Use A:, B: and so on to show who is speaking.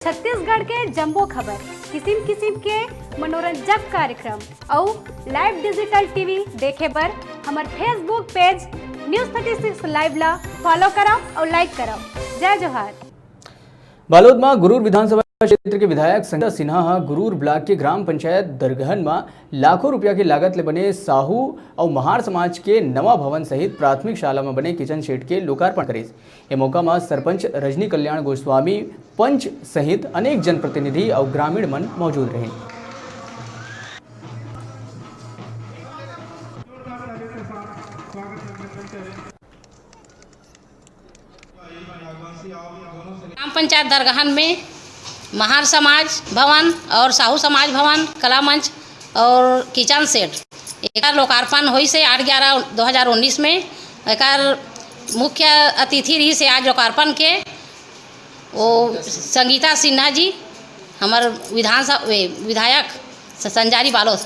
A: छत्तीसगढ़ के जम्बो खबर, किसिम किसिम के मनोरंजक कार्यक्रम और लाइव डिजिटल टीवी देखे बर हमार फेसबुक पेज न्यूज़ 36 लाइव ला फॉलो करो और लाइक करो। जय जोहार।
B: बालोद में गुरूर विधानसभा क्षेत्र के विधायक संजय सिन्हा गुरूर ब्लॉक के ग्राम पंचायत दरगहन में लाखों रुपया की लागत ले बने साहू और महार समाज के नवा भवन सहित प्राथमिक शाला में बने किचन शेड के लोकार्पण करे। ये मौका में सरपंच रजनी कल्याण गोस्वामी, पंच सहित अनेक जनप्रतिनिधि और ग्रामीण मन मौजूद रहे।
C: ग्राम पंचायत दरगहन में महार समाज भवन और साहू समाज भवन, कला मंच और किचन सेट एक लोकार्पण हुई से 8/11/2019 में। एक मुख्य अतिथि रही से आज लोकार्पण के वो संगीता सिन्हा जी, हमार विधायक संजारी बालोद।